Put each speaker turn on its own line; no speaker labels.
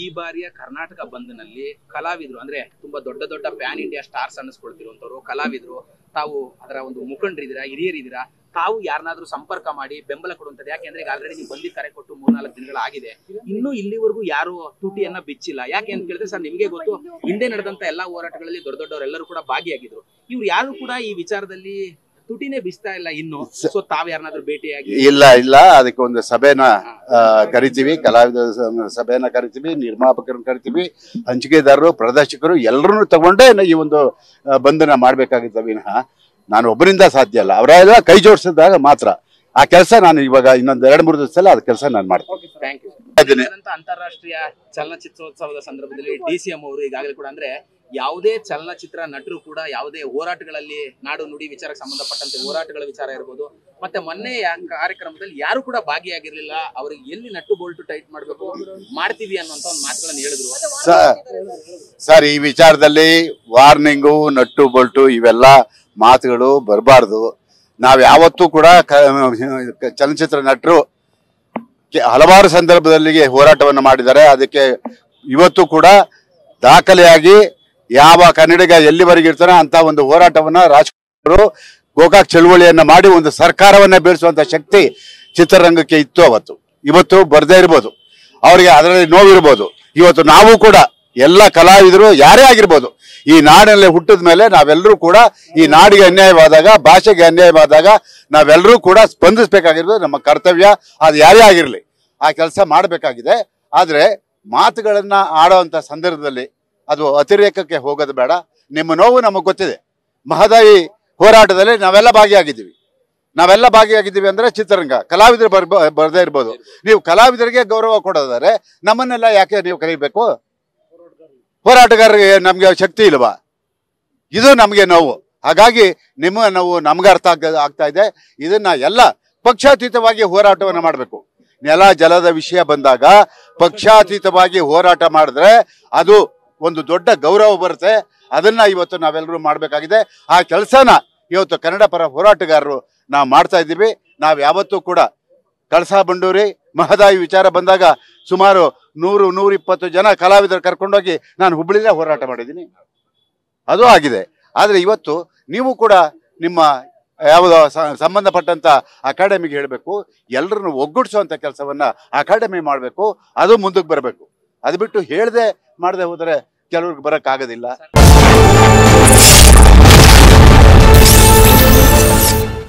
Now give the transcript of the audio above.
ಈ ಬಾರಿಯ ಕರ್ನಾಟಕ ಬಂದ್ನಲ್ಲಿ ಕಲಾವಿದರು ಅಂದ್ರೆ ತುಂಬಾ ದೊಡ್ಡ ದೊಡ್ಡ ಪ್ಯಾನ್ ಇಂಡಿಯಾ ಸ್ಟಾರ್ಸ್ ಅನ್ನಿಸ್ಕೊಳ್ತಿರುವಂತವ್ರು ಕಲಾವಿದರು ತಾವು ಅದರ ಒಂದು ಮುಖಂಡರಿದ್ದೀರಾ, ಹಿರಿಯರಿದ್ದೀರಾ, ತಾವು ಯಾರನ್ನಾದ್ರೂ ಸಂಪರ್ಕ ಮಾಡಿ ಬೆಂಬಲ ಕೊಡುವಂತದ್ದು. ಯಾಕೆಂದ್ರೆ ಈಗ ಆಲ್ರೆಡಿ ನೀವು ಬಂದಿ ಕರೆ ಕೊಟ್ಟು 3-4 ದಿನಗಳಾಗಿದೆ, ಇನ್ನೂ ಇಲ್ಲಿವರೆಗೂ ಯಾರು ತುಟಿಯನ್ನ ಬಿಚ್ಚಿಲ್ಲ. ಯಾಕೆ ಅಂತ ಕೇಳಿದ್ರೆ ಸರ್ ನಿಮ್ಗೆ ಗೊತ್ತು, ಹಿಂದೆ ನಡೆದಂತ ಎಲ್ಲಾ ಹೋರಾಟಗಳಲ್ಲಿ ದೊಡ್ಡ ದೊಡ್ಡವರೆಲ್ಲರೂ ಕೂಡ ಭಾಗಿಯಾಗಿದ್ರು. ಇವ್ರು ಯಾರು ಕೂಡ ಈ ವಿಚಾರದಲ್ಲಿ ತುಟಿನೇ ಬಿಸ್ತಾ ಇಲ್ಲ ಇನ್ನು. ಸೊ ತಾವ್ ಯಾರನ್ನಾದ್ರೂ ಭೇಟಿಯಾಗಿ?
ಇಲ್ಲ, ಅದಕ್ಕೆ ಒಂದು ಸಭೆನ ಕರಿತೀವಿ, ಕಲಾವಿದ ಸಭೆನ ಕರಿತೀವಿ, ನಿರ್ಮಾಪಕರನ್ನ ಕರಿತೀವಿ, ಹಂಚಿಕೆದಾರರು, ಪ್ರದರ್ಶಕರು ಎಲ್ಲರನ್ನು ತಗೊಂಡೇ ಈ ಒಂದು ಬಂಧನ ಮಾಡ್ಬೇಕಾಗಿದ್ದ ವಿನಃ ನಾನು ಒಬ್ಬರಿಂದ ಸಾಧ್ಯ ಅಲ್ಲ. ಅವರೆಲ್ಲ ಕೈ ಜೋಡಿಸಿದಾಗ ಮಾತ್ರ ಆ ಕೆಲಸ ನಾನು ಇವಾಗ ಇನ್ನೊಂದು 2-3 ದಿವಸದಲ್ಲಿ ಅದ ಕೆಲಸ ನಾನು ಮಾಡ್ತೀನಿ.
ಅಂತಾರಾಷ್ಟ್ರೀಯ ಚಲನಚಿತ್ರೋತ್ಸವದ ಸಂದರ್ಭದಲ್ಲಿ DCM ಅವರು ಈಗಾಗಲೇ ಕೂಡ ಅಂದ್ರೆ ಯಾವುದೇ ಚಲನಚಿತ್ರ ನಟರು ಕೂಡ ಯಾವುದೇ ಹೋರಾಟಗಳಲ್ಲಿ ನಾಡು ನುಡಿ ವಿಚಾರಕ್ಕೆ ಸಂಬಂಧಪಟ್ಟಂತೆ ಹೋರಾಟಗಳ ವಿಚಾರ ಇರ್ಬೋದು, ಮತ್ತೆ ಮೊನ್ನೆ ಕಾರ್ಯಕ್ರಮದಲ್ಲಿ ಯಾರು ಕೂಡ ಭಾಗಿಯಾಗಿರ್ಲಿಲ್ಲ. ಅವ್ರಿಗೆ ಎಲ್ಲಿ ನಟ್ಟು ಬೋಲ್ಟು ಟೈಟ್ ಮಾಡ್ಬೇಕು ಮಾಡ್ತೀವಿ ಅನ್ನುವಂತ ಒಂದು ಮಾತುಗಳನ್ನು ಹೇಳಿದ್ರು.
ಸರ್, ಈ ವಿಚಾರದಲ್ಲಿ ವಾರ್ನಿಂಗು, ನಟ್ಟು ಬೋಲ್ಟು ಇವೆಲ್ಲ ಮಾತುಗಳು ಬರಬಾರ್ದು. ನಾವ್ ಯಾವತ್ತೂ ಕೂಡ ಚಲನಚಿತ್ರ ನಟರು ಹಲವಾರು ಸಂದರ್ಭದಲ್ಲಿ ಹೋರಾಟವನ್ನು ಮಾಡಿದ್ದಾರೆ. ಅದಕ್ಕೆ ಇವತ್ತು ಕೂಡ ದಾಖಲೆಯಾಗಿ ಯಾವ ಕನ್ನಡಿಗ ಎಲ್ಲಿವರೆಗೆ ಇರ್ತಾನೆ ಅಂತ ಒಂದು ಹೋರಾಟವನ್ನ ರಾಜಕಾರಣಿಗಳು ಗೋಕಾಕ್ ಚಳುವಳಿಯನ್ನ ಮಾಡಿ ಒಂದು ಸರ್ಕಾರವನ್ನ ಬೀಳಿಸುವಂತ ಶಕ್ತಿ ಚಿತ್ರರಂಗಕ್ಕೆ ಇತ್ತು ಅವತ್ತು. ಇವತ್ತು ಬರ್ದೇ ಇರ್ಬೋದು, ಅವರಿಗೆ ಅದರಲ್ಲಿ ನೋವಿರ್ಬೋದು. ಇವತ್ತು ನಾವು ಕೂಡ ಎಲ್ಲ ಕಲಾವಿದರು ಯಾರೇ ಆಗಿರ್ಬೋದು, ಈ ನಾಡಿನಲ್ಲಿ ಹುಟ್ಟಿದ ಮೇಲೆ ನಾವೆಲ್ಲರೂ ಕೂಡ ಈ ನಾಡಿಗೆ ಅನ್ಯಾಯವಾದಾಗ, ಭಾಷೆಗೆ ಅನ್ಯಾಯವಾದಾಗ ನಾವೆಲ್ಲರೂ ಕೂಡ ಸ್ಪಂದಿಸಬೇಕಾಗಿರೋದು ನಮ್ಮ ಕರ್ತವ್ಯ. ಅದು ಯಾರೇ ಆಗಿರಲಿ ಆ ಕೆಲಸ ಮಾಡಬೇಕಾಗಿದೆ. ಆದ್ರೆ ಮಾತುಗಳನ್ನ ಆಡೋವಂಥ ಸಂದರ್ಭದಲ್ಲಿ ಅದು ಅತಿರೇಕಕ್ಕೆ ಹೋಗೋದು ಬೇಡ. ನಿಮ್ಮ ನೋವು ನಮಗೆ ಗೊತ್ತಿದೆ. ಮಹದಾಯಿ ಹೋರಾಟದಲ್ಲಿ ನಾವೆಲ್ಲ ಭಾಗಿಯಾಗಿದ್ದೀವಿ ಅಂದ್ರೆ ಚಿತ್ರರಂಗ ಕಲಾವಿದರು ಬರ್ದೇ ಇರ್ಬೋದು. ನೀವು ಕಲಾವಿದರಿಗೆ ಗೌರವ ಕೊಡೋದಾದ್ರೆ ನಮ್ಮನ್ನೆಲ್ಲ ಯಾಕೆ ನೀವು ಕರೀಬೇಕು? ಹೋರಾಟಗಾರರಿಗೆ ನಮ್ಗೆ ಶಕ್ತಿ ಇಲ್ವಾ? ಇದು ನಮ್ಗೆ ನೋವು. ಹಾಗಾಗಿ ನಿಮ್ಮ ನೋವು ನಮ್ಗೆ ಅರ್ಥ ಆಗ್ತಾ ಇದೆ. ಇದನ್ನ ಎಲ್ಲ ಪಕ್ಷಾತೀತವಾಗಿ ಹೋರಾಟವನ್ನ ಮಾಡಬೇಕು. ನೆಲ ಜಲದ ವಿಷಯ ಬಂದಾಗ ಪಕ್ಷಾತೀತವಾಗಿ ಹೋರಾಟ ಮಾಡಿದ್ರೆ ಅದು ಒಂದು ದೊಡ್ಡ ಗೌರವ ಬರುತ್ತೆ. ಅದನ್ನ ಇವತ್ತು ನಾವೆಲ್ಲರೂ ಮಾಡಬೇಕಾಗಿದೆ. ಆ ಕೆಲಸನ ಇವತ್ತು ಕನ್ನಡ ಪರ ಹೋರಾಟಗಾರರು ನಾವು ಮಾಡ್ತಾ ಇದ್ದೀವಿ. ನಾವು ಯಾವತ್ತೂ ಕೂಡ ಕಳಸಾ ಬಂಡೂರಿ ಮಹದಾಯಿ ವಿಚಾರ ಬಂದಾಗ ಸುಮಾರು 100-120 ಜನ ಕಲಾವಿದರು ಕರ್ಕೊಂಡೋಗಿ ನಾನು ಹುಬ್ಬಳ್ಳಿಲೇ ಹೋರಾಟ ಮಾಡಿದ್ದೀನಿ, ಅದು ಆಗಿದೆ. ಆದರೆ ಇವತ್ತು ನೀವು ಕೂಡ ನಿಮ್ಮ ಯಾವುದೋ ಸಂಬಂಧಪಟ್ಟಂತ ಅಕಾಡೆಮಿಗೆ ಹೇಳಬೇಕು, ಎಲ್ಲರನ್ನು ಒಗ್ಗೂಡಿಸುವಂತ ಕೆಲಸವನ್ನ ಅಕಾಡೆಮಿ ಮಾಡಬೇಕು, ಅದು ಮುಂದಕ್ಕೆ ಬರಬೇಕು. ಅದು ಬಿಟ್ಟು ಮಾಡದೆ ಹೋದರೆ ಕೆಲವ್ರಿಗೆ ಬರೋಕ್ಕಾಗೋದಿಲ್ಲ.